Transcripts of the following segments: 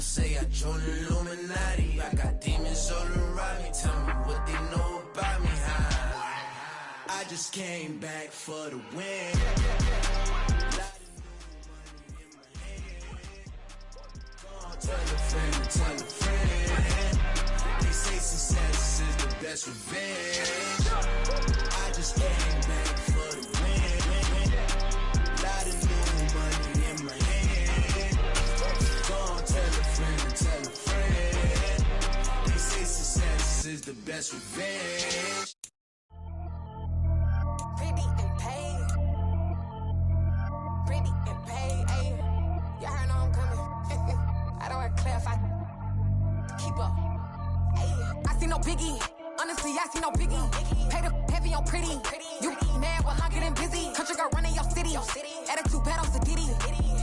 say I joined the Illuminati. I got demons all around me, tell me what they know about me. I just came back for the win. Tell a friend. They say success is the best revenge. I just came back for the win. Lot of new money in my hand. Go on, tell a friend. They say success is the best revenge. Pretty and paid. Pretty and paid. Ayy, y'all heard know I'm coming. I don't want to clarify. Keep up. Ayy, I see no biggie. Honestly, I see no biggie. Pay the heavy on pretty. You mad while I'm getting busy. Country girl running your city. Attitude battles to Diddy.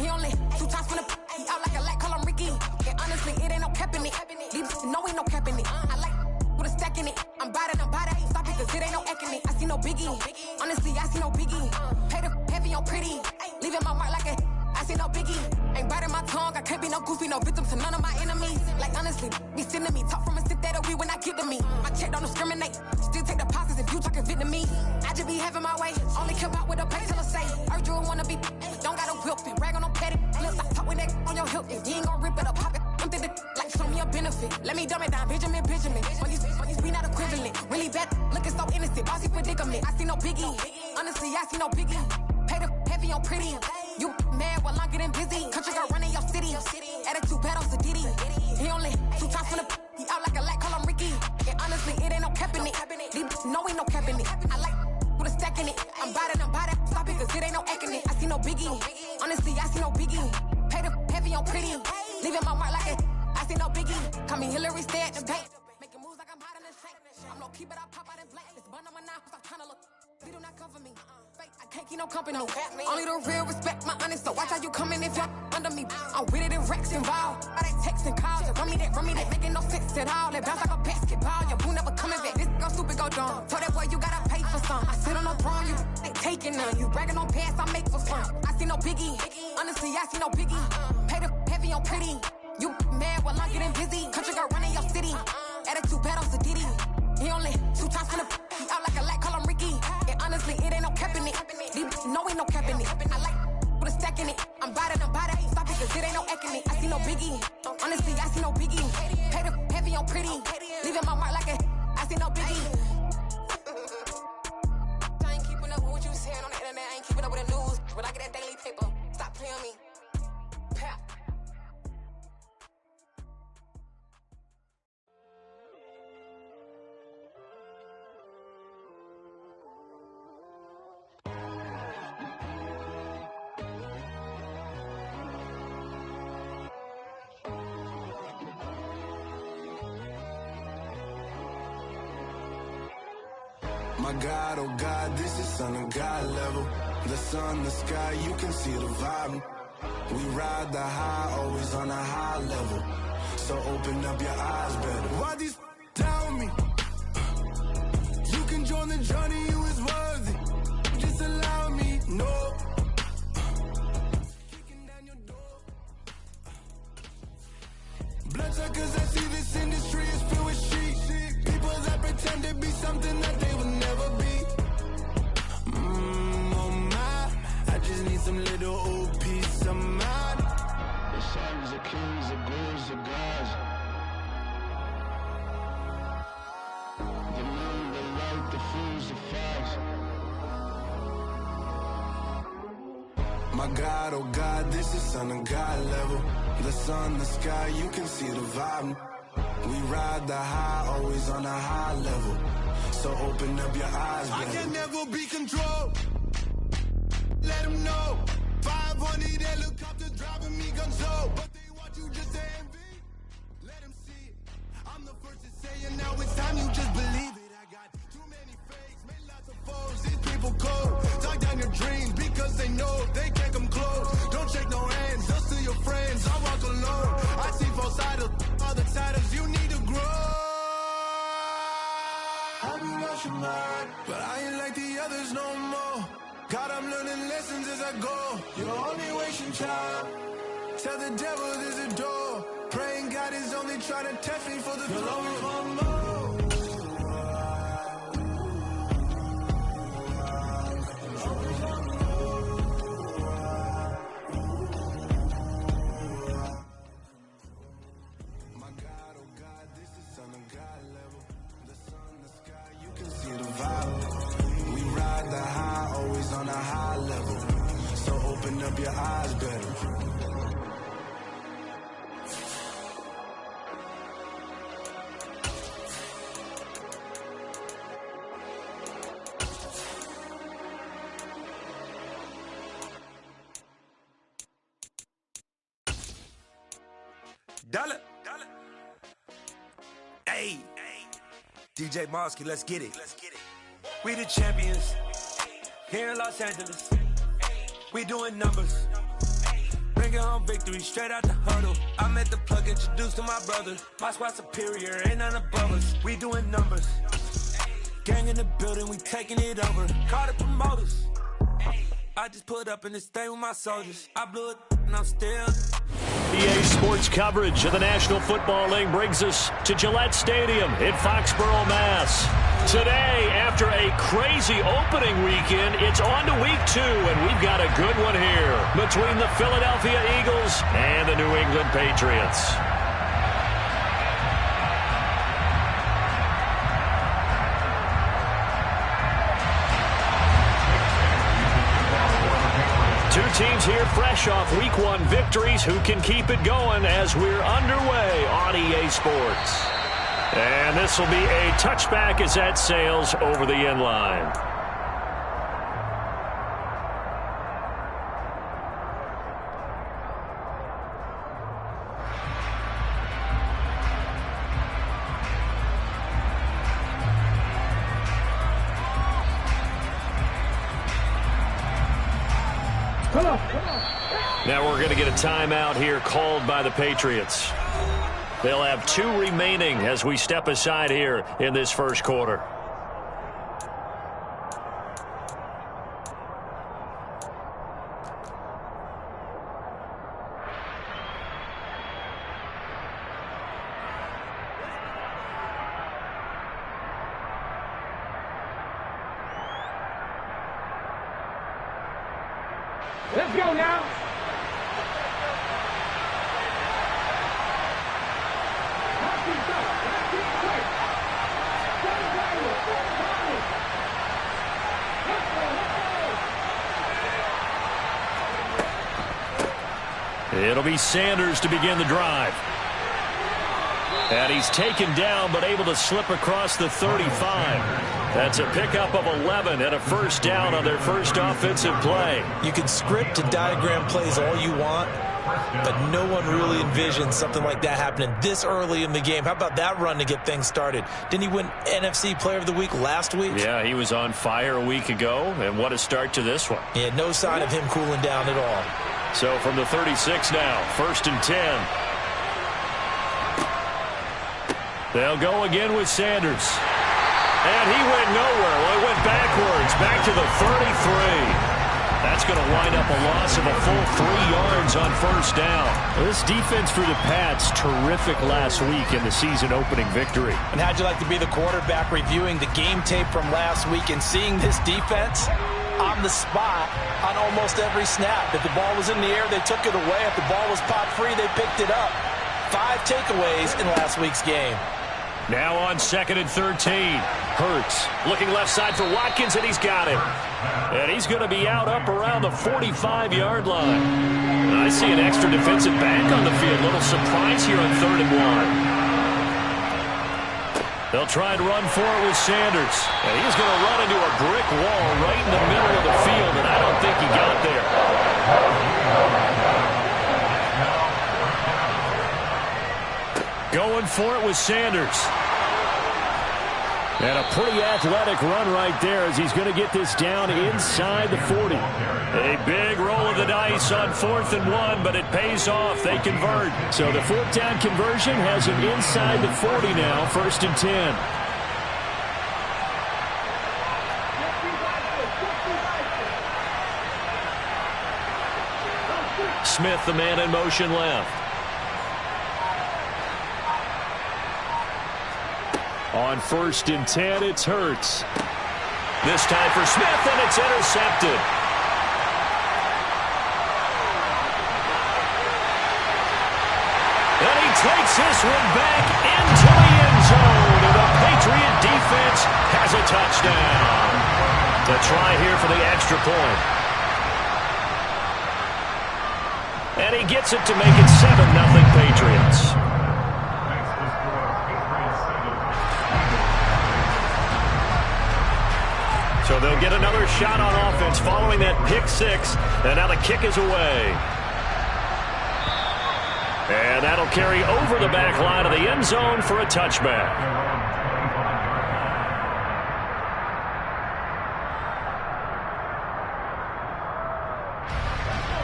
He only 2 times from the he out like a light, call him Ricky. And honestly, it ain't no cap in it. These no ain't no cap in it. I like with a stack in it. I'm about it. Stop it, cause it ain't no acting it. I see no biggie. Honestly, I see no biggie. Pay the heavy on pretty. Leaving my mark like a I see no biggie. Ain't biting my tongue. I can't be no goofy, no victim to none of my enemies. Like honestly, be sending me talk from a sip that a weed when I get to me. My check don't discriminate. Still take deposits if you talking Vietnamese. I just be having my way. Only care about what the pay teller say. Urge you wanna be. Don't got a whip and rag on no petty. Flips, I talk with that on your hip. If you ain't gon' rip it up, pop it. I'm thinking like show me a benefit. Let me dumb it down, Benjamin. When we not equivalent. Really bad, looking so innocent. Bossy predicament. I see no biggie. Honestly, I see no biggie. Pay the heavy on pretty. You mad while I'm getting busy. Country girl running your city. Attitude battles to Diddy. He only 2 times from the he out like a light, call him Ricky. And honestly, it ain't no cap in it. No, ain't no cap in it. I like with a stack in it. I'm about it. Stop it, cause it ain't no acting it. I see no biggie. Honestly, I see no biggie. Pay the heavy on pretty. Leaving my mark like a I see no biggie. Call me Hillary, stay at the bank. Making moves like I'm hot in the shank. I'm low key, but I pop out in black. This bun on my knife, I'm trying to look. They do not cover me. I can't keep no company. Only the real respect my honest. So watch how you coming if y'all under me. I'm with it in Rex involved. I they texting calls. Run me that. Making no sense at all. It bounce like a basketball. Your boo never coming back. This go stupid, go dumb. Told that boy you gotta pay for some. I sit on no throne, you ain't taking none. You bragging on pants, I make for fun. I see no biggie. Honestly, I see no biggie. Pay the heavy on pretty. You mad while I'm getting busy. Country girl running your city. Attitude battles to Diddy. He only 2 times from the he out like a light, call him Ricky. And honestly, it ain't no cap in it. No, ain't no cap in it. I like with a stack in it. I'm about it. Stop it, cause it ain't no acting it. I see no biggie. Honestly, I see no biggie. Pay the heavy on pretty. Leaving my mark like a I see no biggie. I ain't keeping up with what you saying on the internet. I ain't keeping up with the news. But I get that daily paper. Stop playing me. Pap. My God, oh God, this is Son of God level. The sun, the sky, you can see the vibe. We ride the high, always on a high level. So open up your eyes better. Why these tell me? You can join the journey, you is worthy. Just allow me, no. Kicking down your door. Bloodsuckers, I see this industry is filled with sheep. People that pretend to be something that they will never be. Oh my, I just need some little old peace of mind. The sons are kings, the ghouls are gods. The moon, the light, the fools, the facts. My God, oh God, this is Son of God level. The sun, the sky, you can see the vibe. We ride the high, always on a high level. So open up your eyes, baby. I can never be controlled. Let them know. 500 helicopters driving me gonzo. But they want you just to envy. Let them see it. I'm the first to say it. Now it's time you just believe it. I got too many fakes, made lots of foes. These people cold. Talk down your dreams because they know they can't come close. Don't shake no hands, just to your friends. I walk alone. I see both sides of other titles. You need to grow. I've been watching mine, but I ain't like the others no more. God, I'm learning lessons as I go. You're only wasting time. Tell the devil there's a door. Praying God is only trying to test me for the glory. On a high level, so open up your eyes better. Dollar. Hey, DJ Mosky, let's get it. We the champions. Here in Los Angeles, we doing numbers. Bringing home victory straight out the huddle. I met the plug, introduced to my brother. My squad superior, ain't none above us. We doing numbers. Gang in the building, we taking it over. Call the promoters. I just put up in this thing with my soldiers. I blew it and I'm still. EA Sports coverage of the National Football League brings us to Gillette Stadium in Foxborough, Mass. Today, after a crazy opening weekend, it's on to week 2, and we've got a good one here between the Philadelphia Eagles and the New England Patriots. Two teams here fresh off Week 1 victories. Who can keep it going as we're underway on EA Sports? And this will be a touchback as that sails over the end line. Now we're going to get a timeout here called by the Patriots. They'll have 2 remaining as we step aside here in this first quarter. Let's go now. It'll be Sanders to begin the drive. And he's taken down but able to slip across the 35. That's a pickup of 11 and a first down on their first offensive play. You can script and diagram plays all you want, but no one really envisioned something like that happening this early in the game. How about that run to get things started? Didn't he win NFC Player of the Week last week? Yeah, he was on fire a week ago, and what a start to this one. Yeah, no sign of him cooling down at all. So from the 36 now, 1st and 10. They'll go again with Sanders. And he went nowhere. Well, he went backwards, back to the 33. That's going to wind up a loss of a full 3 yards on first down. Well, this defense for the Pats, terrific last week in the season-opening victory. And how'd you like to be the quarterback reviewing the game tape from last week and seeing this defense on the spot on almost every snap? If the ball was in the air, they took it away. If the ball was popped free, they picked it up. 5 takeaways in last week's game. Now on 2nd and 13. Hurts looking left side for Watkins, and he's got him. And he's going to be out up around the 45-yard line. And I see an extra defensive back on the field. Little surprise here on 3rd and 1. They'll try and run for it with Sanders. And he's going to run into a brick wall right in the middle of the field, and I don't think he got there. Going for it with Sanders. And a pretty athletic run right there as he's going to get this down inside the 40. A big roll of the dice on 4th and 1, but it pays off. They convert. So the 4th down conversion has him inside the 40 now, 1st and 10. Smith, the man in motion left. On 1st and 10, it's Hurts. This time for Smith, and it's intercepted. And he takes this one back into the end zone, and the Patriot defense has a touchdown. The try here for the extra point. And he gets it to make it 7-0 Patriots. So they'll get another shot on offense following that pick six. And now the kick is away. And that'll carry over the back line of the end zone for a touchback.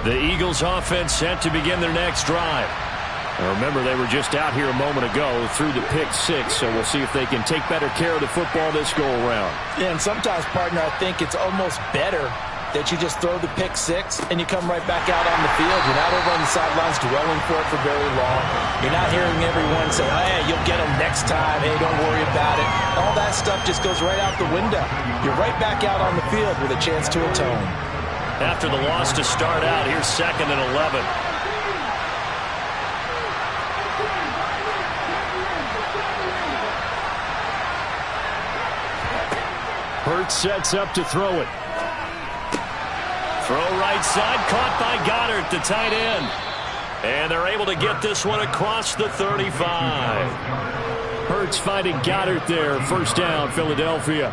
The Eagles offense set to begin their next drive. Now remember, they were just out here a moment ago through the pick six, so we'll see if they can take better care of the football this go-around. Yeah, and sometimes, partner, I think it's almost better that you just throw the pick six and you come right back out on the field. You're not over on the sidelines dwelling for it for very long. You're not hearing everyone say, hey, you'll get them next time. Hey, don't worry about it. All that stuff just goes right out the window. You're right back out on the field with a chance to atone. After the loss to start out, here's 2nd and 11. Hurts sets up to throw it. Throw right side, caught by Goddard, the tight end. And they're able to get this one across the 35. Hurts finding Goddard there. 1st down, Philadelphia.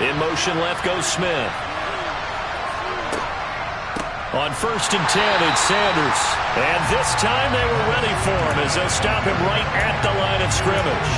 In motion left goes Smith. On 1st and 10, it's Sanders. And this time they were ready for him as they'll stop him right at the line of scrimmage.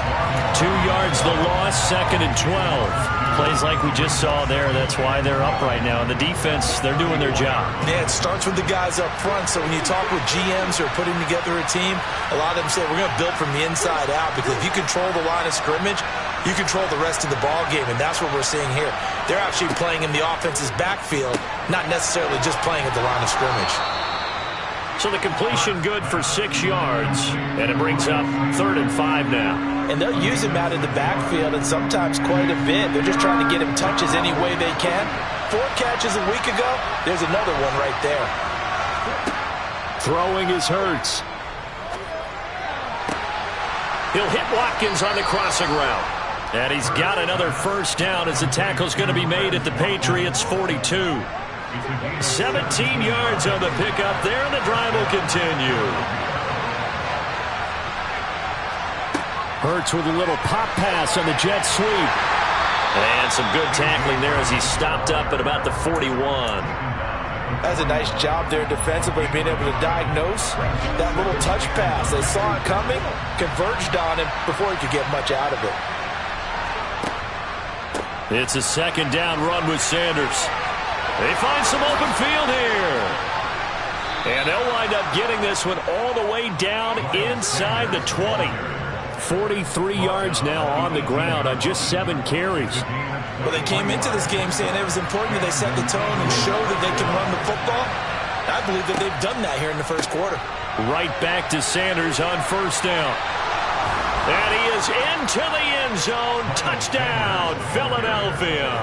2 yards the loss, 2nd and 12. Plays like we just saw there. That's why they're up right now. And the defense, they're doing their job. Yeah, it starts with the guys up front. So when you talk with GMs who are putting together a team, a lot of them say we're going to build from the inside out, because if you control the line of scrimmage, you control the rest of the ball game, and that's what we're seeing here. They're actually playing in the offense's backfield, not necessarily just playing at the line of scrimmage. So the completion good for 6 yards, and it brings up 3rd and 5 now. And they'll use him out in the backfield, and sometimes quite a bit. They're just trying to get him touches any way they can. 4 catches a week ago, there's another one right there. Throwing is Hurts. He'll hit Watkins on the crossing route. And he's got another 1st down as the tackle's going to be made at the Patriots' 42. 17 yards on the pickup there, and the drive will continue. Hurts with a little pop pass on the jet sweep. And some good tackling there as he stopped up at about the 41. That's a nice job there defensively, being able to diagnose that little touch pass. They saw it coming, converged on him before he could get much out of it. It's a 2nd down run with Sanders. They find some open field here. And they'll wind up getting this one all the way down inside the 20. 43 yards now on the ground on just 7 carries. Well, they came into this game saying it was important that they set the tone and show that they can run the football. I believe that they've done that here in the 1st quarter. Right back to Sanders on 1st down. And he is into the end zone. Touchdown, Philadelphia.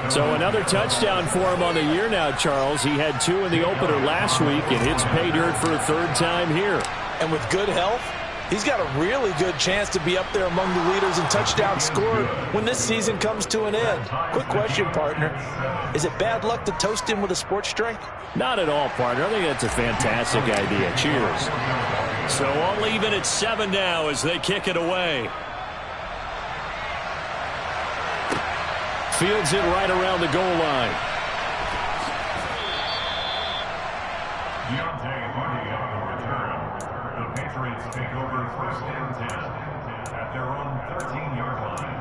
So another touchdown for him on the year now, Charles. He had 2 in the opener last week, and hits pay dirt for a 3rd time here. And with good health, he's got a really good chance to be up there among the leaders in touchdowns scored when this season comes to an end. Quick question, partner. Is it bad luck to toast him with a sports drink? Not at all, partner. I think that's a fantastic idea. Cheers. So I'll leave it at 7 now as they kick it away. Fields it right around the goal line. The Patriots take over 1st and 10 at their own 13-yard line.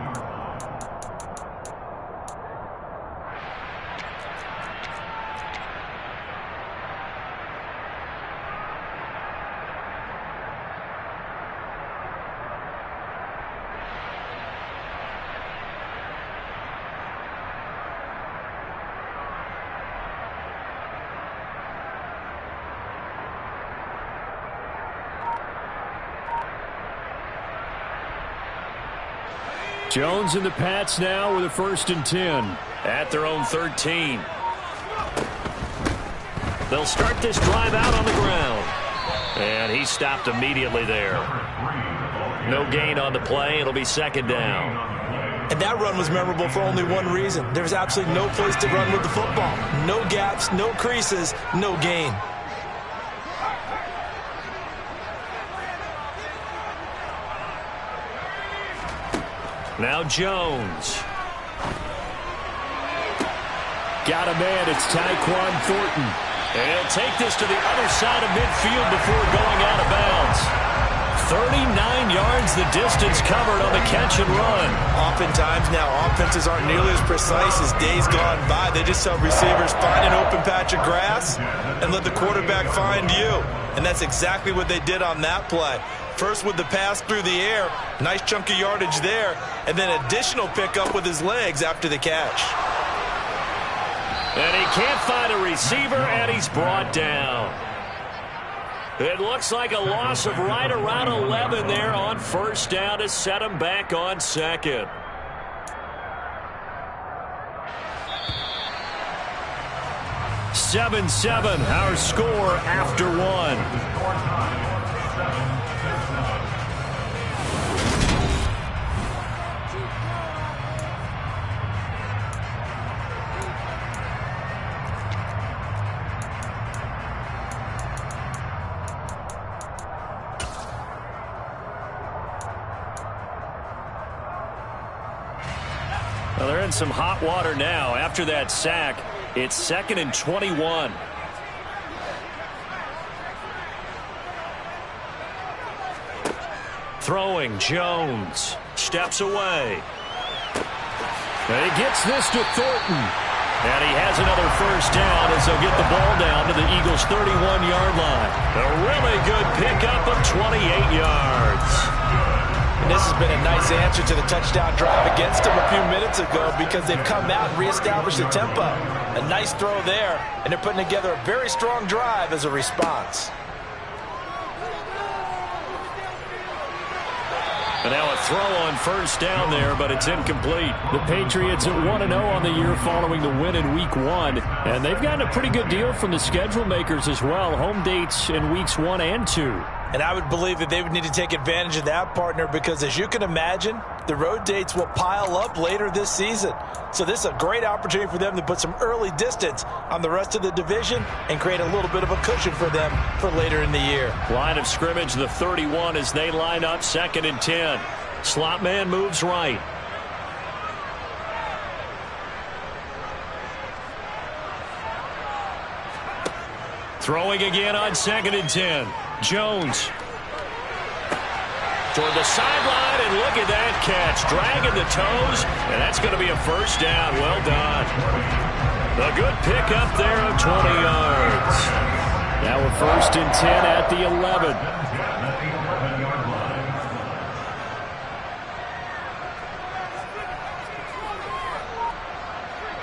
Jones and the Pats now with a 1st and 10 at their own 13. They'll start this drive out on the ground. And he stopped immediately there. No gain on the play. It'll be 2nd down. And that run was memorable for only one reason. There's absolutely no place to run with the football. No gaps, no creases, no gain. Now Jones. Got a man. It's Tyquan Thornton. And he'll take this to the other side of midfield before going out of bounds. 39 yards the distance covered on the catch and run. Oftentimes now offenses aren't nearly as precise as days gone by. They just tell receivers, find an open patch of grass and let the quarterback find you. And that's exactly what they did on that play. First with the pass through the air, nice chunk of yardage there, and then additional pickup with his legs after the catch. And he can't find a receiver, and he's brought down. It looks like a loss of right around 11 there on 1st down to set him back on 2nd. (7-7) our score after 1. Well, they're in some hot water now. After that sack, it's 2nd and 21. Throwing, Jones steps away. And he gets this to Thornton. And he has another 1st down as they'll get the ball down to the Eagles' 31-yard line. A really good pickup of 28 yards. And this has been a nice answer to the touchdown drive against them a few minutes ago because they've come out and reestablished the tempo. A nice throw there, and they're putting together a very strong drive as a response. And now a throw on 1st down there, but it's incomplete. The Patriots at 1-0 on the year following the win in Week 1. And they've gotten a pretty good deal from the schedule makers as well. Home dates in Weeks 1 and 2. And I would believe that they would need to take advantage of that, partner, because as you can imagine, the road dates will pile up later this season. So this is a great opportunity for them to put some early distance on the rest of the division and create a little bit of a cushion for them for later in the year. Line of scrimmage, the 31 as they line up 2nd and 10. Slot man moves right. Throwing again on 2nd and 10. Jones toward the sideline, and look at that catch. Dragging the toes, and that's going to be a 1st down. Well done. A good pickup there of 20 yards. Now a 1st and 10 at the 11.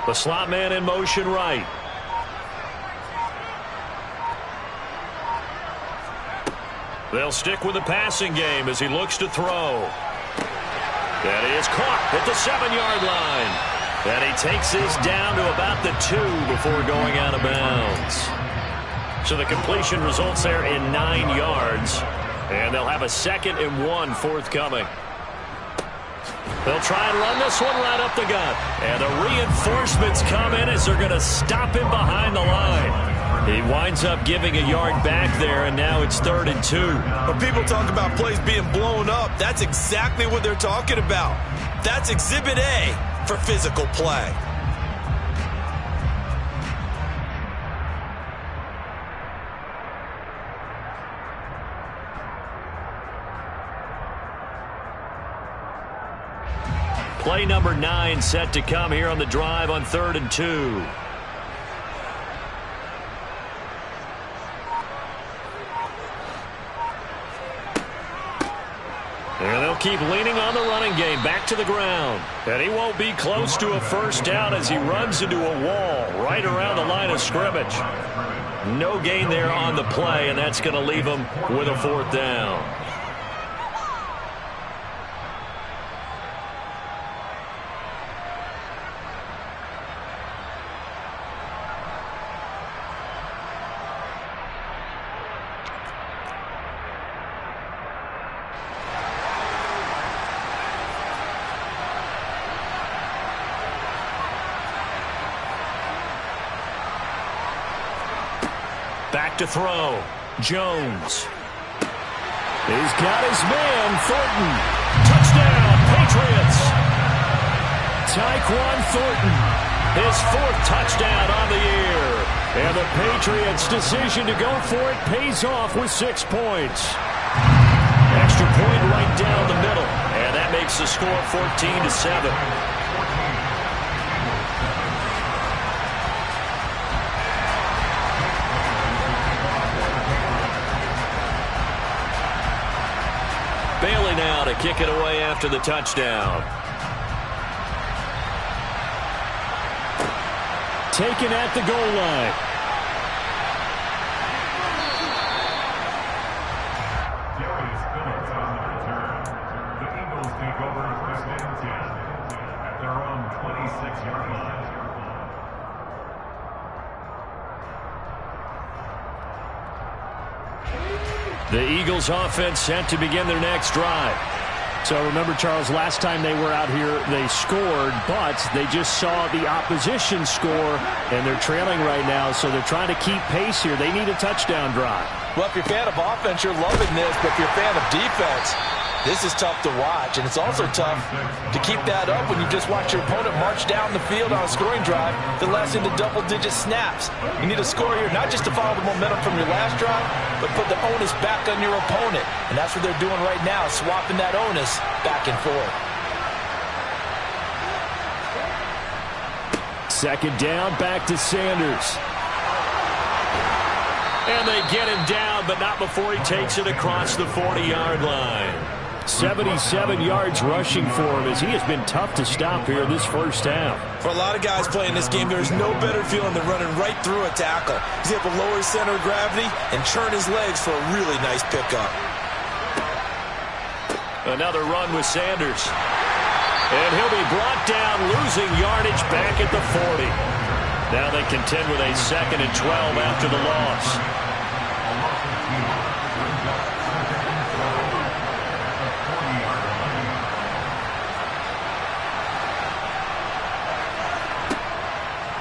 The slot man in motion right. They'll stick with the passing game as he looks to throw. And he is caught at the 7-yard line. And he takes this down to about the 2 before going out of bounds. So the completion results there in 9 yards. And they'll have a 2nd and 1 forthcoming. They'll try and run this one right up the gut. And the reinforcements come in as they're going to stop him behind the line. He winds up giving a yard back there, and now it's 3rd and 2. When people talk about plays being blown up, that's exactly what they're talking about. That's Exhibit A for physical play. Play number 9 set to come here on the drive on 3rd and 2. And they'll keep leaning on the running game back to the ground. And he won't be close to a 1st down as he runs into a wall right around the line of scrimmage. No gain there on the play, and that's going to leave him with a 4th down. Back to throw. Jones. He's got his man, Thornton. Touchdown, Patriots. Tyquan Thornton, his 4th touchdown on the year. And the Patriots' decision to go for it pays off with 6 points. Extra point right down the middle. And that makes the score 14-7. Bailey now to kick it away after the touchdown. Taken at the goal line. Darius Phillips on the return. The Eagles take over 1st and 10 at their own 26-yard line. The Eagles offense set to begin their next drive. So remember, Charles, last time they were out here, they scored, but they just saw the opposition score, and they're trailing right now, so they're trying to keep pace here. They need a touchdown drive. Well, if you're a fan of offense, you're loving this, but if you're a fan of defense, this is tough to watch, and it's also tough to keep that up when you just watch your opponent march down the field on a scoring drive that lasts into double-digit snaps. You need a score here, not just to follow the momentum from your last drive, but put the onus back on your opponent. And that's what they're doing right now, swapping that onus back and forth. 2nd down, back to Sanders. And they get him down, but not before he takes it across the 40-yard line. 77 yards rushing for him as he has been tough to stop here this first half. For a lot of guys playing this game, there's no better feeling than running right through a tackle. He's able to lower his center of gravity and churn his legs for a really nice pickup. Another run with Sanders. And he'll be brought down, losing yardage back at the 40. Now they contend with a 2nd and 12 after the loss.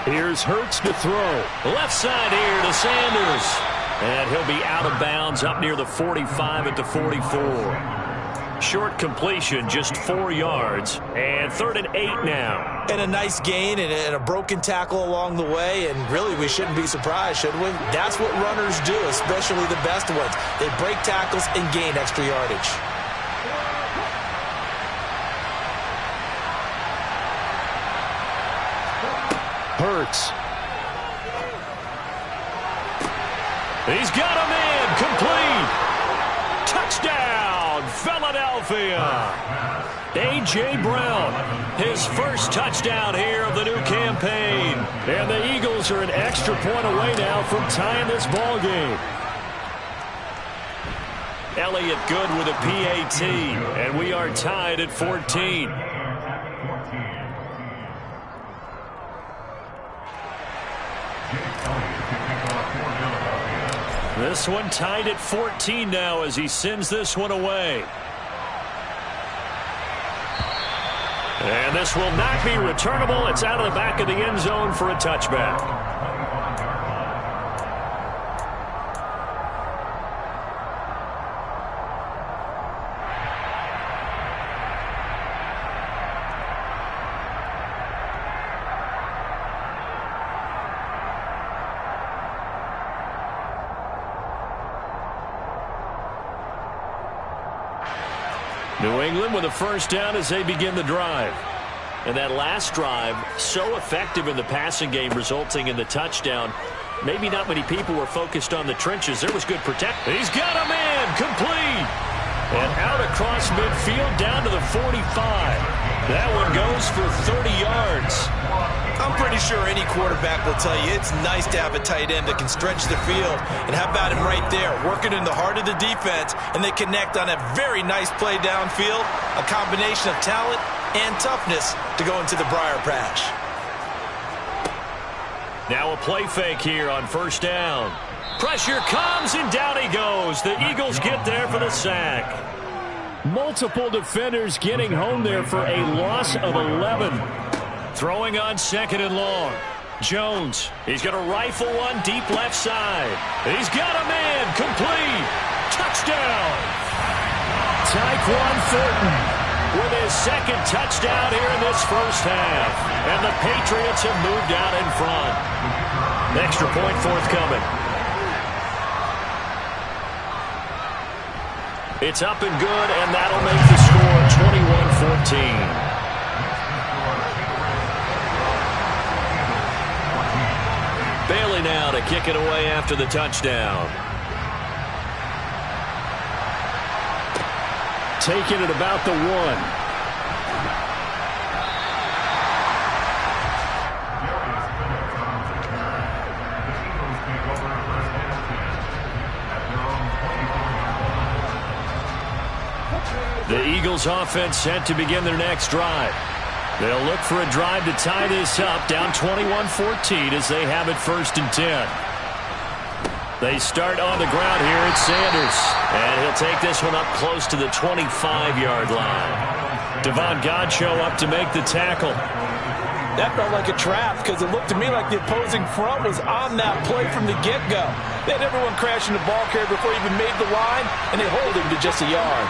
Here's Hurts to throw. Left side here to Sanders. And he'll be out of bounds up near the 45 at the 44. Short completion, just 4 yards. And 3rd and 8 now. And a nice gain and a broken tackle along the way. And really, we shouldn't be surprised, should we? That's what runners do, especially the best ones. They break tackles and gain extra yardage. Hurts. He's got a man, complete. Touchdown, Philadelphia. A.J. Brown, his first touchdown here of the new campaign. And the Eagles are an extra point away now from tying this ball game. Elliott good with a PAT, and we are tied at 14. This one tied at 14 now as he sends this one away. And this will not be returnable. It's out of the back of the end zone for a touchback. New England with a first down as they begin the drive. And that last drive, so effective in the passing game, resulting in the touchdown. Maybe not many people were focused on the trenches. There was good protection. He's got a man, complete. And out across midfield down to the 45. That one goes for 30 yards. I'm pretty sure any quarterback will tell you it's nice to have a tight end that can stretch the field. And how about him right there, working in the heart of the defense, and they connect on a very nice play downfield, a combination of talent and toughness to go into the briar patch. Now a play fake here on first down. Pressure comes, and down he goes. The Eagles get there for the sack. Multiple defenders getting home there for a loss of 11. Throwing on second and long. Jones, he's going to rifle one deep left side. He's got a man, complete. Touchdown. Tyquan Thornton with his second touchdown here in this first half. And the Patriots have moved out in front. Extra point forthcoming. It's up and good, and that'll make the score 21-14. Bailey now to kick it away after the touchdown. Taking it about the 1. The Eagles offense set to begin their next drive. They'll look for a drive to tie this up, down 21-14 as they have it 1st and 10. They start on the ground here. It's Sanders, and he'll take this one up close to the 25-yard line. Devon Godchaux up to make the tackle. That felt like a trap because it looked to me like the opposing front was on that play from the get-go. They had everyone crashing the ball carrier before he even made the line, and they hold him to just a yard.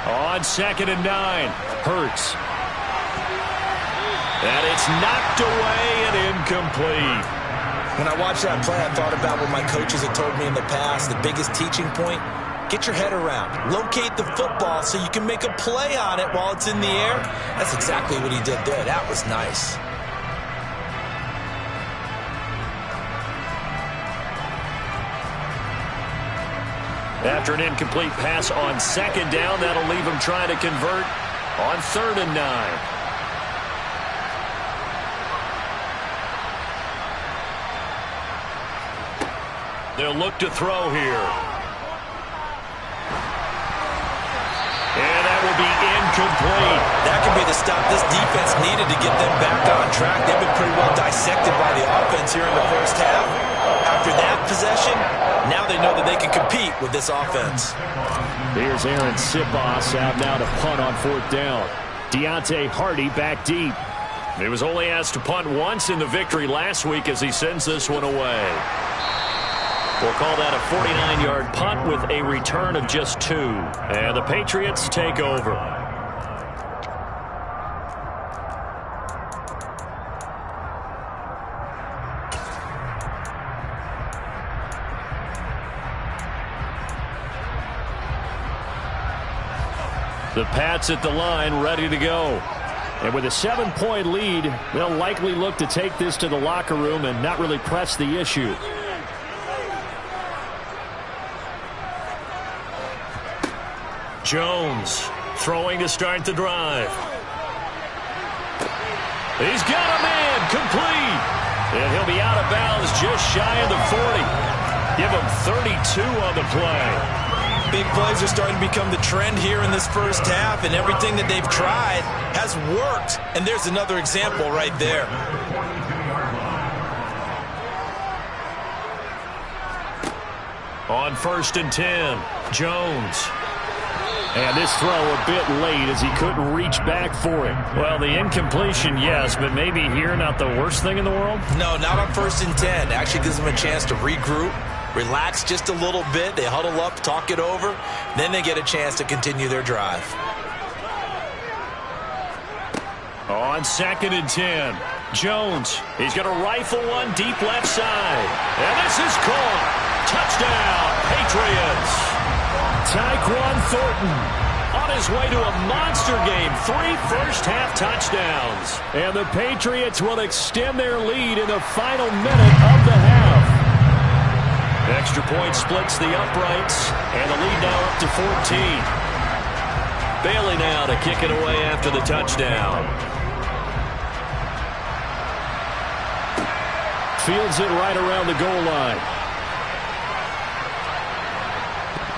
On 2nd and 9, Hurts. And it's knocked away and incomplete. When I watched that play, I thought about what my coaches had told me in the past. The biggest teaching point, get your head around. Locate the football so you can make a play on it while it's in the air. That's exactly what he did there. That was nice. After an incomplete pass on 2nd down, that'll leave him trying to convert on 3rd and 9. They'll look to throw here. And that will be incomplete. That could be the stop this defense needed to get them back on track. They've been pretty well dissected by the offense here in the first half. After that possession, now they know that they can compete with this offense. Here's Aaron Sipos out now to punt on 4th down. Deontay Hardy back deep. He was only asked to punt once in the victory last week as he sends this one away. We'll call that a 49-yard punt with a return of just 2. And the Patriots take over. The Pats at the line, ready to go. And with a 7-point lead, they'll likely look to take this to the locker room and not really press the issue. Jones throwing to start the drive. He's got a man, complete. And he'll be out of bounds just shy of the 40. Give him 32 on the play. Big plays are starting to become the trend here in this first half, and everything that they've tried has worked. And there's another example right there. On 1st and 10, Jones. And this throw a bit late as he couldn't reach back for it. Well, the incompletion, yes, but maybe here not the worst thing in the world? No, not on 1st and 10. Actually gives them a chance to regroup, relax just a little bit. They huddle up, talk it over. Then they get a chance to continue their drive. On 2nd and 10, Jones. He's going to rifle one deep left side. And this is caught. Touchdown, Patriots. Tyquan Thornton on his way to a monster game. 3 first-half touchdowns. And the Patriots will extend their lead in the final minute of the half. Extra point splits the uprights, and the lead now up to 14. Bailey now to kick it away after the touchdown. Fields it right around the goal line.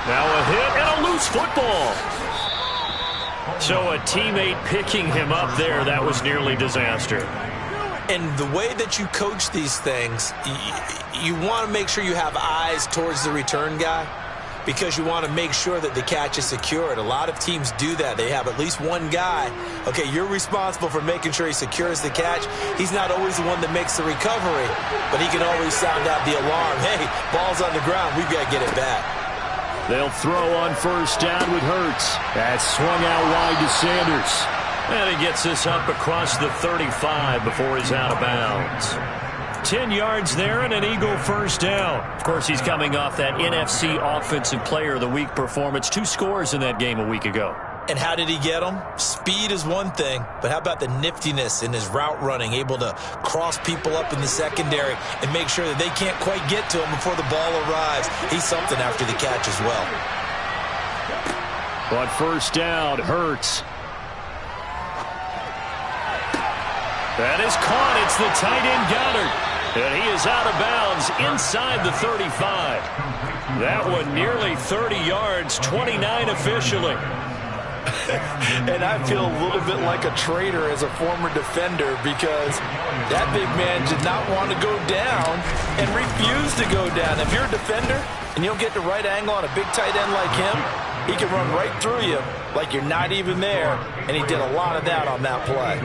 Now a hit and a loose football. So a teammate picking him up there, that was nearly disaster. And the way that you coach these things, you want to make sure you have eyes towards the return guy because you want to make sure that the catch is secured. A lot of teams do that. They have at least one guy. Okay, you're responsible for making sure he secures the catch. He's not always the one that makes the recovery, but he can always sound out the alarm. Hey, ball's on the ground. We've got to get it back. They'll throw on first down with Hurts. That's swung out wide to Sanders. And he gets this up across the 35 before he's out of bounds. 10 yards there and an Eagle first down. Of course, he's coming off that NFC Offensive Player of the Week performance. 2 scores in that game a week ago. And how did he get them? Speed is one thing, but how about the niftiness in his route running, able to cross people up in the secondary and make sure that they can't quite get to him before the ball arrives. He's something after the catch as well. On first down, Hurts. That is caught. It's the tight end Goddard. And he is out of bounds inside the 35. That one nearly 30 yards, 29 officially. And I feel a little bit like a traitor as a former defender because that big man did not want to go down and refused to go down. If you're a defender and you don't get the right angle on a big tight end like him, he can run right through you like you're not even there. And he did a lot of that on that play.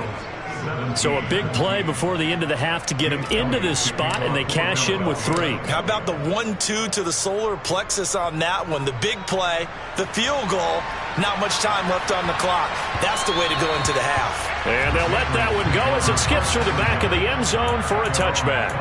So a big play before the end of the half to get him into this spot, and they cash in with 3. How about the 1-2 to the solar plexus on that one? The big play, the field goal, not much time left on the clock. That's the way to go into the half. And they'll let that one go as it skips through the back of the end zone for a touchback.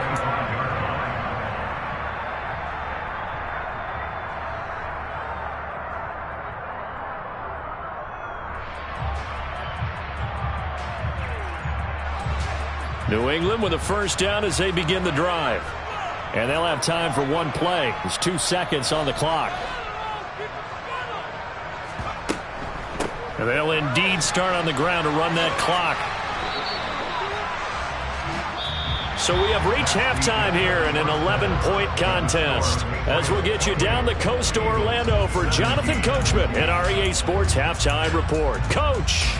New England with a first down as they begin the drive. And they'll have time for one play. There's 2 seconds on the clock. And they'll indeed start on the ground to run that clock. So we have reached halftime here in an 11-point contest. As we'll get you down the coast to Orlando for Jonathan Coachman and our EA Sports Halftime Report. Coach.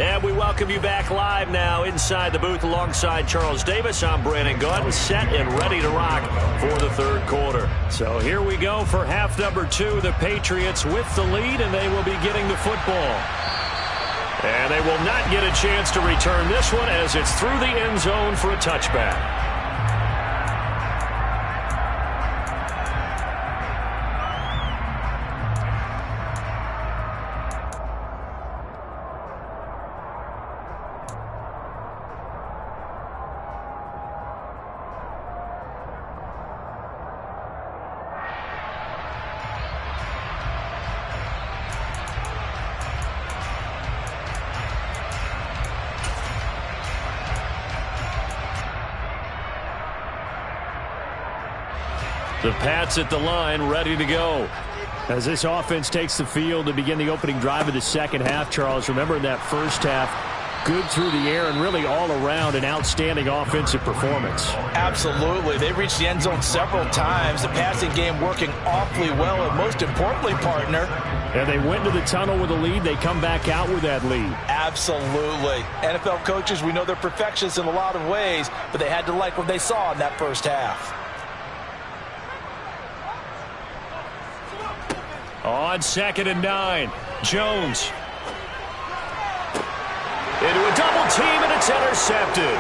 And we welcome you back live now inside the booth alongside Charles Davis. I'm Brandon Gaudin, set and ready to rock for the third quarter. So here we go for half number 2. The Patriots with the lead, and they will be getting the football. And they will not get a chance to return this one as it's through the end zone for a touchback. The Pats at the line, ready to go. As this offense takes the field to begin the opening drive of the second half, Charles, remember in that first half, good through the air and really all around an outstanding offensive performance. Absolutely. They reached the end zone several times. The passing game working awfully well, and most importantly, partner. And they went to the tunnel with a lead. They come back out with that lead. Absolutely. NFL coaches, we know they're perfectionists in a lot of ways, but they had to like what they saw in that first half. On 2nd and 9, Jones. Into a double team, and it's intercepted.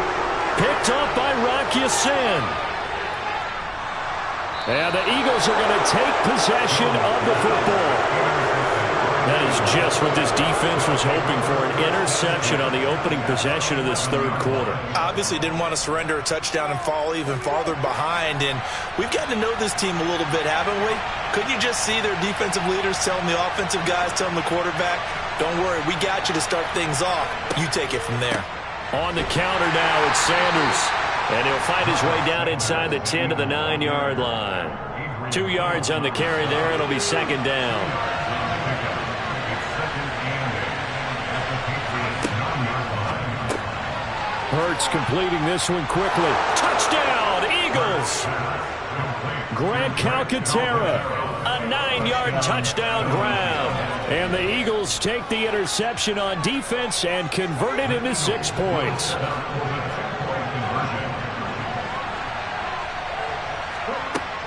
Picked up by Rock Ya-Sin. And the Eagles are going to take possession of the football. That is just what this defense was hoping for, an interception on the opening possession of this third quarter. Obviously didn't want to surrender a touchdown and fall even farther behind, and we've gotten to know this team a little bit, haven't we? Couldn't you just see their defensive leaders telling the offensive guys, telling the quarterback, don't worry, we got you to start things off. You take it from there. On the counter now, it's Sanders. And he'll find his way down inside the 10 to the 9-yard line. 2 yards on the carry there. It'll be 2nd down. Hurts completing this one quickly. Touchdown, Eagles! Grant Calcaterra, a 9-yard touchdown grab. And the Eagles take the interception on defense and convert it into 6 points.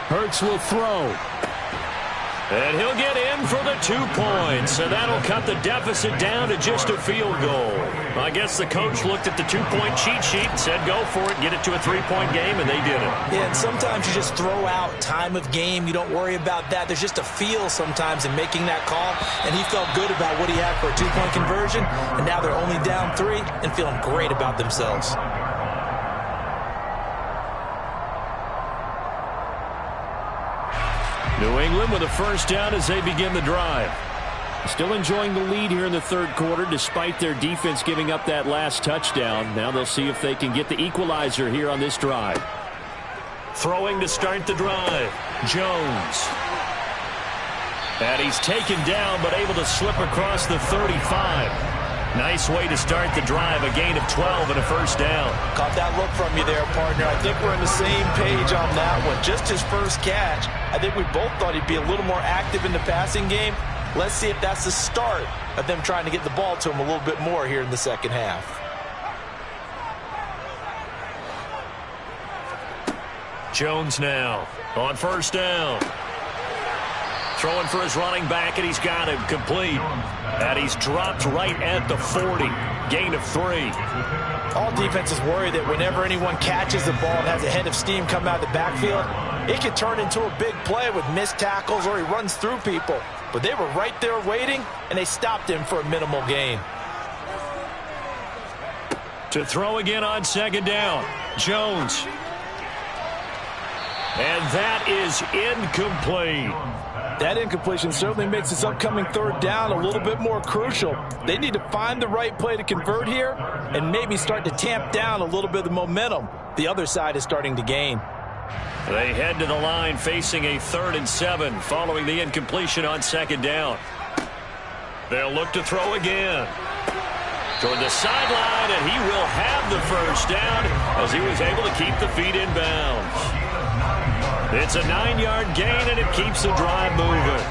Hurts will throw. And he'll get in for the 2 points. So that'll cut the deficit down to just a field goal. I guess the coach looked at the 2-point cheat sheet and said, go for it, get it to a 3-point game, and they did it. Yeah, and sometimes you just throw out time of game. You don't worry about that. There's just a feel sometimes in making that call, and he felt good about what he had for a 2-point conversion, and now they're only down 3 and feeling great about themselves. New England with a first down as they begin the drive. Still enjoying the lead here in the third quarter despite their defense giving up that last touchdown. Now they'll see if they can get the equalizer here on this drive. Throwing to start the drive, Jones. And he's taken down but able to slip across the 35. Nice way to start the drive, a gain of 12 and a first down. Caught that look from you there, partner. I think we're on the same page on that one. Just his first catch. I think we both thought he'd be a little more active in the passing game. Let's see if that's the start of them trying to get the ball to him a little bit more here in the second half. Jones now on first down. Throwing for his running back, and he's got him complete. And he's dropped right at the 40. Gain of 3. All defenses worry that whenever anyone catches the ball and has a head of steam come out of the backfield, it can turn into a big play with missed tackles or he runs through people. But they were right there waiting, and they stopped him for a minimal gain. To throw again on second down, Jones. And that is incomplete. That incompletion certainly makes this upcoming third down a little bit more crucial. They need to find the right play to convert here and maybe start to tamp down a little bit of the momentum the other side is starting to gain. They head to the line facing a 3rd and 7 following the incompletion on second down. They'll look to throw again. Toward the sideline, and he will have the first down as he was able to keep the feet in bounds. It's a 9-yard gain, and it keeps the drive moving.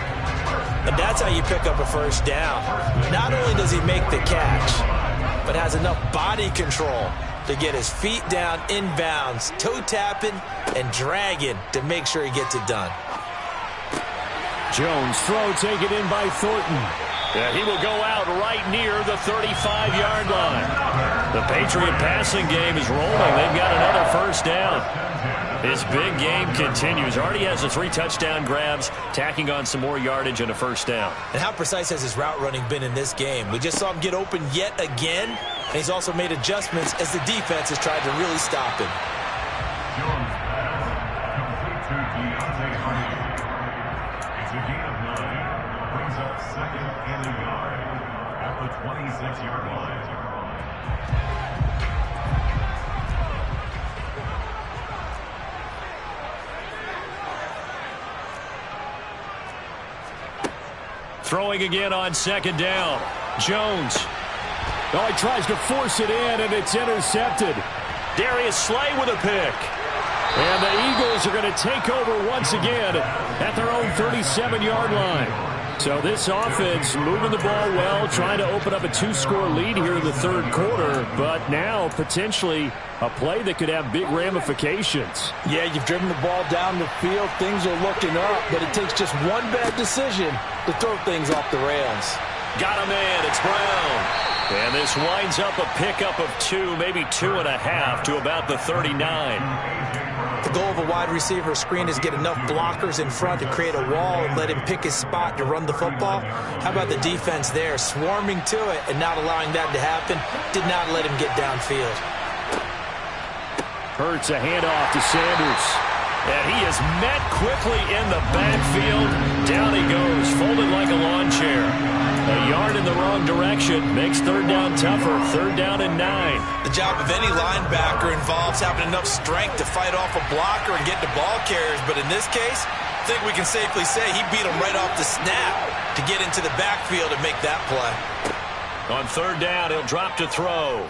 And that's how you pick up a first down. Not only does he make the catch, but has enough body control to get his feet down inbounds, toe tapping and dragging to make sure he gets it done. Jones throw taken in by Thornton. Yeah, he will go out right near the 35-yard line. The Patriot passing game is rolling. They've got another first down. His big game continues. Already has the 3 touchdown grabs, tacking on some more yardage and a first down. And how precise has his route running been in this game? We just saw him get open yet again, and he's also made adjustments as the defense has tried to really stop him. Jones pass, complete to Deontay Hardy. It's a gain of 9, brings up 2nd and a yard at the 26-yard line. Throwing again on second down. Jones. Oh, he tries to force it in, and it's intercepted. Darius Slay with a pick. And the Eagles are going to take over once again at their own 37-yard line. So this offense moving the ball well, trying to open up a 2-score lead here in the third quarter, but now potentially a play that could have big ramifications. Yeah, you've driven the ball down the field. Things are looking up, but it takes just one bad decision to throw things off the rails. Got a man. It's Brown. And this winds up a pickup of 2, maybe 2.5 to about the 39. The goal of a wide receiver screen is get enough blockers in front to create a wall and let him pick his spot to run the football. How about the defense there, swarming to it and not allowing that to happen? Did not let him get downfield. Hurts a handoff to Sanders. And he is met quickly in the backfield. Down he goes, folded like a lawn chair. A yard in the wrong direction makes third down tougher. 3rd down and 9. The job of any linebacker involves having enough strength to fight off a blocker and get to ball carriers. But in this case, I think we can safely say he beat him right off the snap to get into the backfield and make that play. On 3rd down, he'll drop to throw.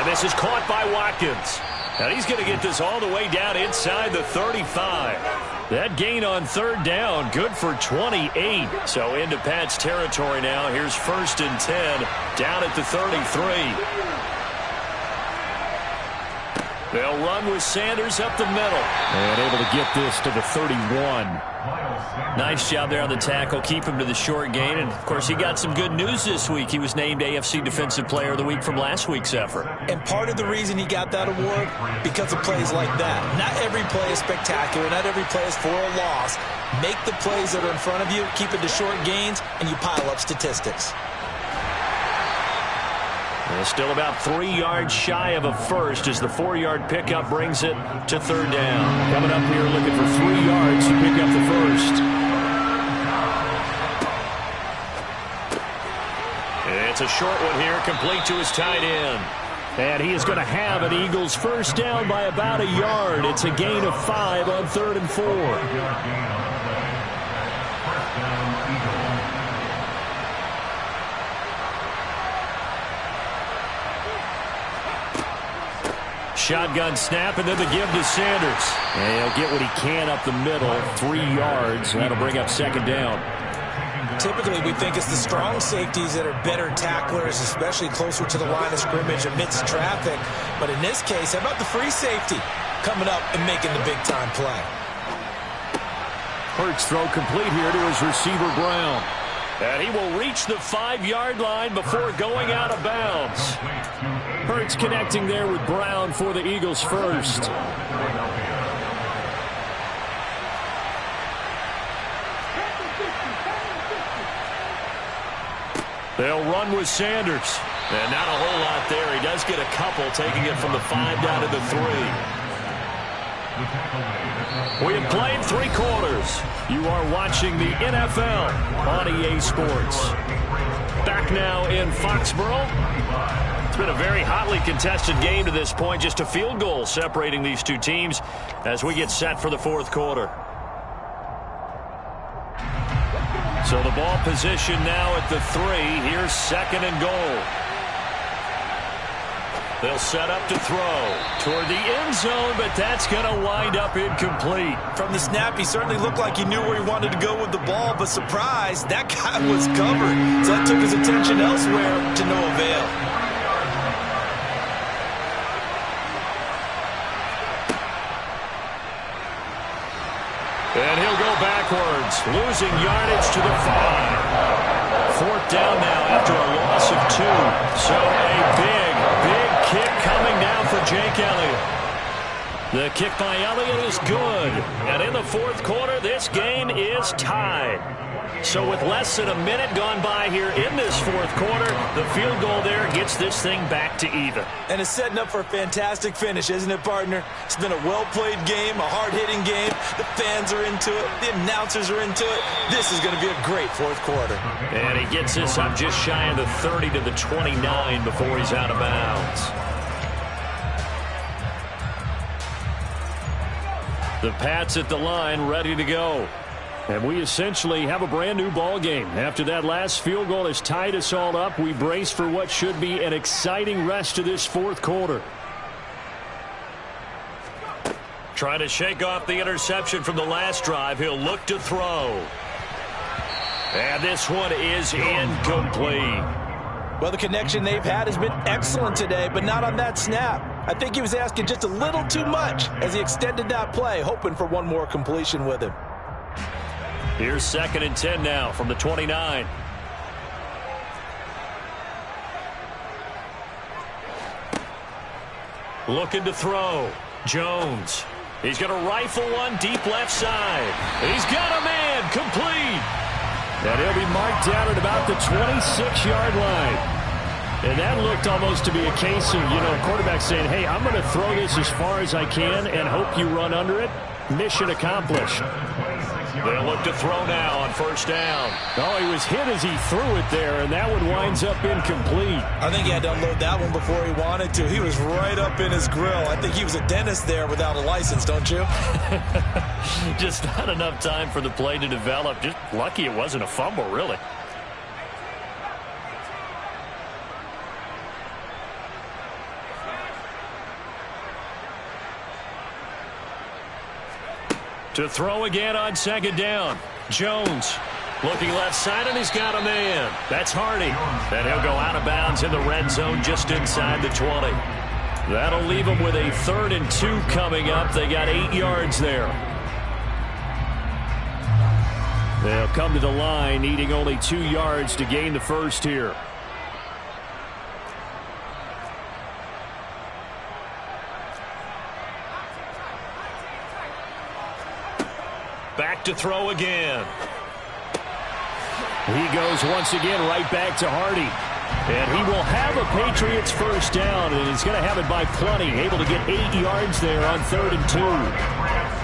this is caught by Watkins. And he's going to get this all the way down inside the 35. That gain on third down, good for 28. So into Pat's territory now. Here's 1st and 10, down at the 33. They'll run with Sanders up the middle. And able to get this to the 31. Nice job there on the tackle. Keep him to the short gain. And, of course, he got some good news this week. He was named AFC Defensive Player of the Week from last week's effort. And part of the reason he got that award, because of plays like that. Not every play is spectacular. Not every play is for a loss. Make the plays that are in front of you, keep it to short gains, and you pile up statistics. Well, still about 3 yards shy of a first as the 4-yard pickup brings it to third down. Coming up here looking for 3 yards to pick up the first. It's a short one here, complete to his tight end. And he is going to have an Eagles first down by about a yard. It's a gain of 5 on 3rd and 4. Shotgun snap, and then the give to Sanders. And he'll get what he can up the middle, 3 yards. That'll bring up 2nd down. Typically, we think it's the strong safeties that are better tacklers, especially closer to the line of scrimmage amidst traffic. But in this case, how about the free safety coming up and making the big-time play? Hurts throw complete here to his receiver, Brown. And he will reach the 5-yard line before going out of bounds. Hurts connecting there with Brown for the Eagles first. They'll run with Sanders. And not a whole lot there. He does get a couple, taking it from the 5 down to the 3. We have played 3 quarters. You are watching the NFL on EA Sports. Back now in Foxborough. It's been a very hotly contested game to this point. Just a field goal separating these two teams as we get set for the 4th quarter. So the ball position now at the 3. Here's 2nd and goal. They'll set up to throw toward the end zone, but that's going to wind up incomplete. From the snap, he certainly looked like he knew where he wanted to go with the ball, but surprise, that guy was covered. So that took his attention elsewhere to no avail. And he'll go backwards, losing yardage to the 5. 4th down now after a loss of 2. So a big kick coming down for Jake Elliott. The kick by Elliott is good. And in the 4th quarter, this game is tied. So with less than a minute gone by here in this 4th quarter, the field goal there gets this thing back to even. And it's setting up for a fantastic finish, isn't it, partner? It's been a well-played game, a hard-hitting game. The fans are into it. The announcers are into it. This is going to be a great 4th quarter. And he gets this up just shy of the 30 to the 29 before he's out of bounds. The Pats at the line, ready to go. And we essentially have a brand-new ball game. After that last field goal has tied us all up, we brace for what should be an exciting rest of this 4th quarter. Trying to shake off the interception from the last drive. He'll look to throw. And this one is incomplete. Well, the connection they've had has been excellent today, but not on that snap. I think he was asking just a little too much as he extended that play, hoping for one more completion with him. Here's 2nd and 10 now from the 29. Looking to throw. Jones. He's going to rifle one deep left side. He's got a man complete. And he'll be marked down at about the 26-yard line. And that looked almost to be a case of, quarterback saying, hey, I'm going to throw this as far as I can and hope you run under it. Mission accomplished. They'll look to throw now on 1st down. Oh, he was hit as he threw it there, and that one winds up incomplete. I think he had to unload that one before he wanted to. He was right up in his grill. I think he was a dentist there without a license, don't you? Just not enough time for the play to develop. Just lucky it wasn't a fumble, really. To throw again on second down. Jones looking left side, and he's got a man. That's Hardy. And he'll go out of bounds in the red zone just inside the 20. That'll leave them with a 3rd and 2 coming up. They got 8 yards there. They'll come to the line needing only 2 yards to gain the first here. Back to throw again. He goes once again right back to Hardy. And he will have a Patriots first down, and he's going to have it by plenty, able to get 8 yards there on 3rd and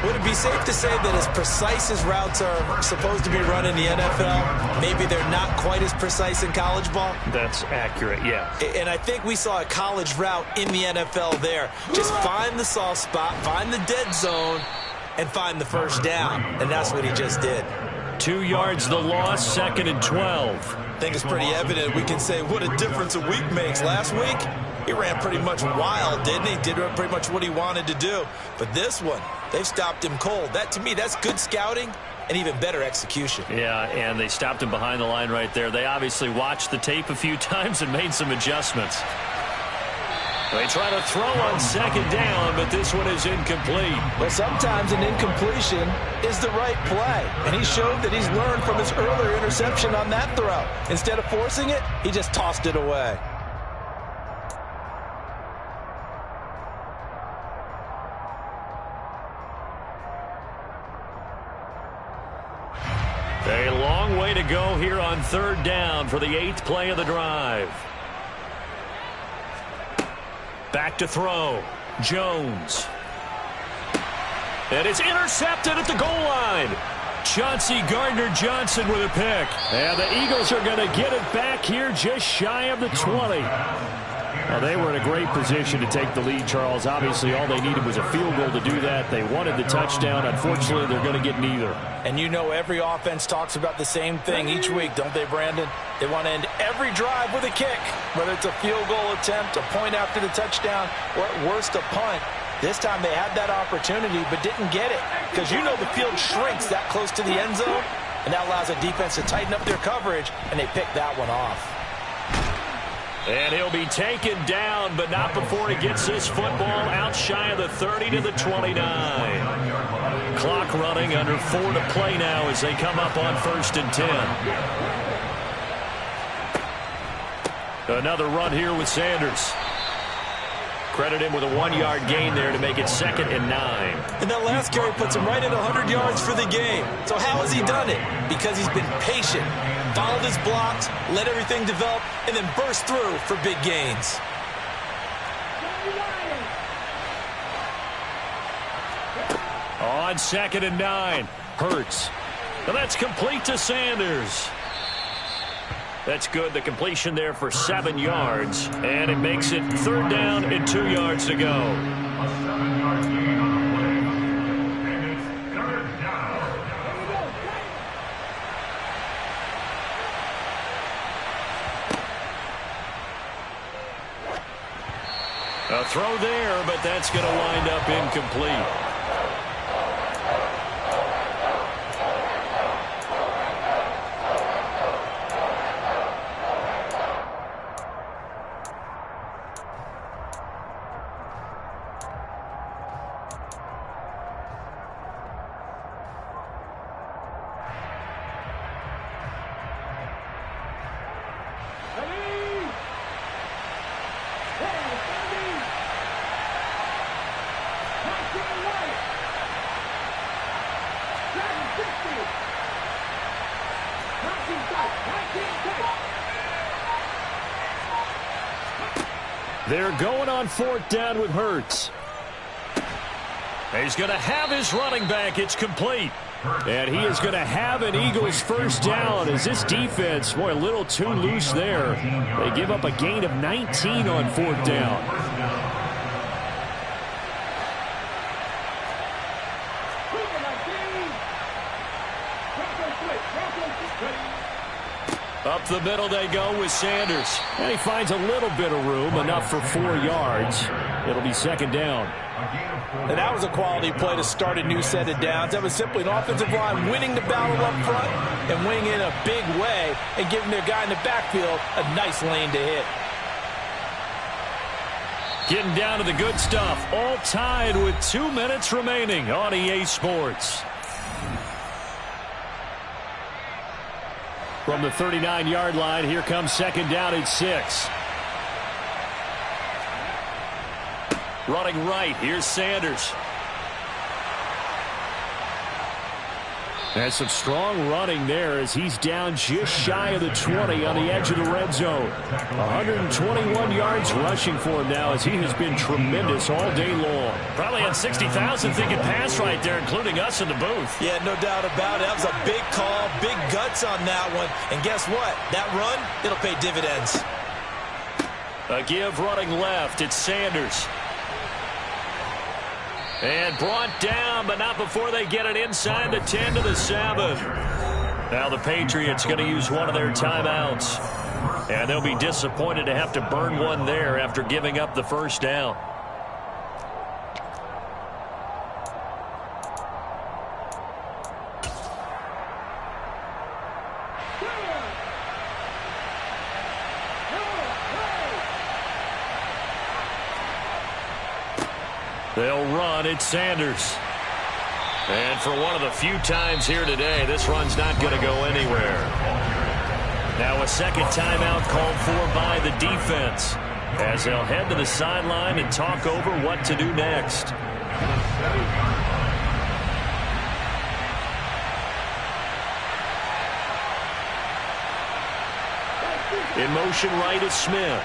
2. Would it be safe to say that as precise as routes are supposed to be run in the NFL, maybe they're not quite as precise in college ball? That's accurate, yeah. And I think we saw a college route in the NFL there. Just find the soft spot, find the dead zone, and find the first down. And that's what he just did. 2 yards the loss, 2nd and 12. I think it's pretty evident. We can say what a difference a week makes. Last week, he ran pretty much wild, didn't he? Did pretty much what he wanted to do. But this one, they've stopped him cold. That, to me, that's good scouting and even better execution. Yeah, and they stopped him behind the line right there. They obviously watched the tape a few times and made some adjustments. They try to throw on second down, but this one is incomplete. Well, sometimes an incompletion is the right play. And he showed that he's learned from his earlier interception on that throw. Instead of forcing it, he just tossed it away. A long way to go here on 3rd down for the 8th play of the drive. Back to throw. Jones. And it's intercepted at the goal line. Chauncey Gardner-Johnson with a pick. And the Eagles are going to get it back here just shy of the 20. Well, they were in a great position to take the lead, Charles. Obviously, all they needed was a field goal to do that. They wanted the touchdown. Unfortunately, they're going to get neither. And you know every offense talks about the same thing each week, don't they, Brandon? They want to end every drive with a kick, whether it's a field goal attempt, a point after the touchdown, or at worst, a punt. This time they had that opportunity but didn't get it because you know the field shrinks that close to the end zone, and that allows a defense to tighten up their coverage, and they picked that one off. And he'll be taken down, but not before he gets this football out shy of the 30 to the 29. Clock running, under 4 to play now as they come up on 1st and 10. Another run here with Sanders. Credit him with a 1-yard gain there to make it 2nd and 9. And that last carry puts him right at 100 yards for the game. So how has he done it? Because he's been patient, followed his blocks, let everything develop, and then burst through for big gains. On 2nd and 9, Hurts. And that's complete to Sanders. That's good. The completion there for 7 yards. And it makes it 3rd down and 2 yards to go. A 7-yard gain on the play. And it's 3rd down. A throw there, but that's going to wind up incomplete. They're going on 4th down with Hurts. He's going to have his running back. It's complete. And he is going to have an Eagles first down as this defense, boy, a little too loose there. They give up a gain of 19 on 4th down. Up the middle they go with Sanders. And he finds a little bit of room, enough for 4 yards. It'll be second down. And that was a quality play to start a new set of downs. That was simply an offensive line winning the battle up front and winning in a big way and giving their guy in the backfield a nice lane to hit. Getting down to the good stuff. All tied with 2 minutes remaining on EA Sports. From the 39-yard line, here comes second down at 6. Running right, here's Sanders. There's some strong running there as he's down just shy of the 20 on the edge of the red zone. 121 yards rushing for him now as he has been tremendous all day long. Probably had 60,000 thinking pass right there, including us in the booth. Yeah, no doubt about it. That was a big call, big guts on that one. And guess what? That run, it'll pay dividends. A give running left, it's Sanders. And brought down, but not before they get it inside the 10 to the 7. Now the Patriots going to use one of their timeouts. And they'll be disappointed to have to burn one there after giving up the first down. They'll run. It's Sanders. And for one of the few times here today, this run's not going to go anywhere. Now a second timeout called for by the defense as they'll head to the sideline and talk over what to do next. In motion right is Smith.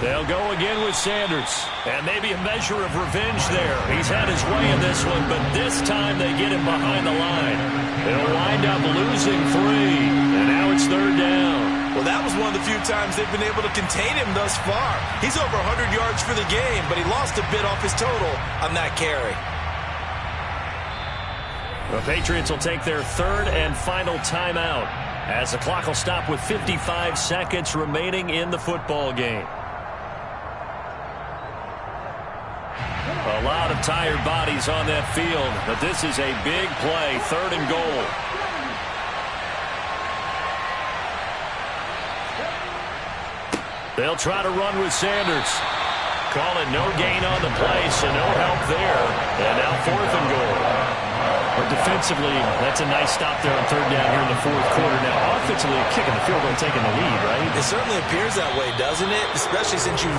They'll go again with Sanders. And maybe a measure of revenge there. He's had his way in this one, but this time they get him behind the line. They'll wind up losing 3. And now it's third down. Well, that was one of the few times they've been able to contain him thus far. He's over 100 yards for the game, but he lost a bit off his total on that carry. The Patriots will take their third and final timeout as the clock will stop with 55 seconds remaining in the football game. A lot of tired bodies on that field, but this is a big play, third and goal. They'll try to run with Sanders. Call it no gain on the play, so no help there. And now fourth and goal. But defensively, that's a nice stop there on third down here in the fourth quarter. Now, offensively, a kick in the field goal taking the lead, right? It certainly appears that way, doesn't it? Especially since you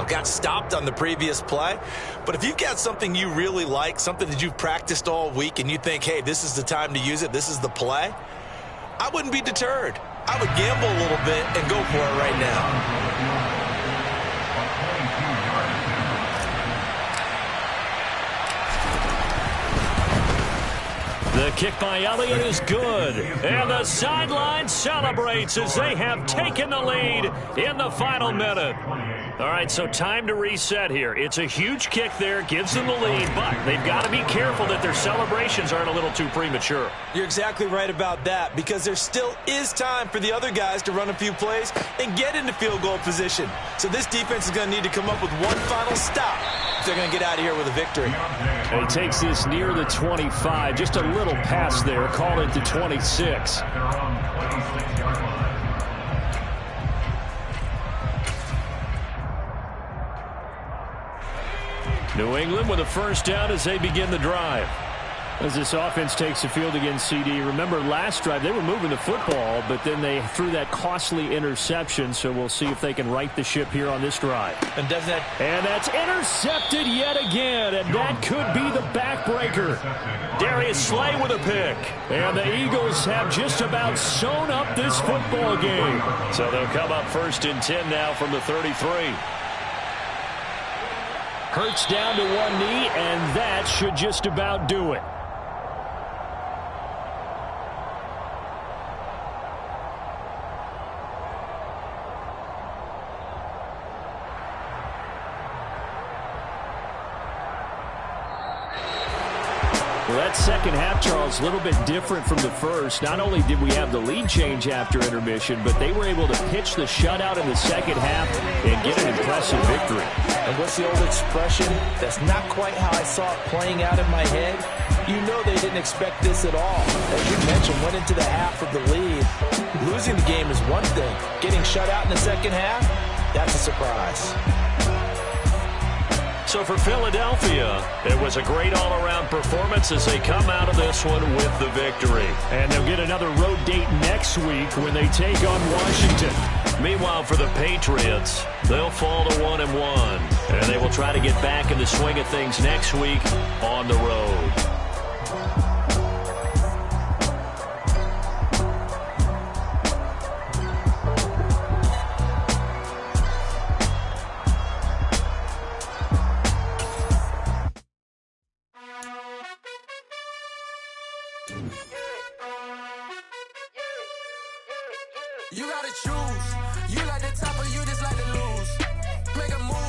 got stopped on the previous play. But if you've got something you really like, something that you've practiced all week, and you think, hey, this is the time to use it, this is the play, I wouldn't be deterred. I would gamble a little bit and go for it right now. The kick by Elliott is good. And the sideline celebrates as they have taken the lead in the final minute. All right, so time to reset here. It's a huge kick there, gives them the lead, but they've got to be careful that their celebrations aren't a little too premature. You're exactly right about that, because there still is time for the other guys to run a few plays and get into field goal position. So this defense is going to need to come up with one final stop if they're going to get out of here with a victory. And he takes this near the 25. Just a little pass there. Call it the 26. New England with a first down as they begin the drive. As this offense takes the field against CD. Remember, last drive they were moving the football, but then they threw that costly interception, so we'll see if they can right the ship here on this drive. And that's intercepted yet again, and that could be the backbreaker. Darius Slay with a pick. And the Eagles have just about sewn up this football game. So they'll come up first and 10 now from the 33. Hurts down to one knee, and that should just about do it. Well, that second half, Charles, a little bit different from the first. Not only did we have the lead change after intermission, but they were able to pitch the shutout in the second half and get an impressive victory. And what's the old expression? That's not quite how I saw it playing out in my head. You know they didn't expect this at all. As you mentioned, went into the half of the lead. Losing the game is one thing. Getting shut out in the second half, that's a surprise. So for Philadelphia, it was a great all-around performance as they come out of this one with the victory. And they'll get another road date next week when they take on Washington. Meanwhile, for the Patriots, they'll fall to 1-1. And they will try to get back in the swing of things next week on the road. You gotta choose. You like the top or you just like to lose. Make a move.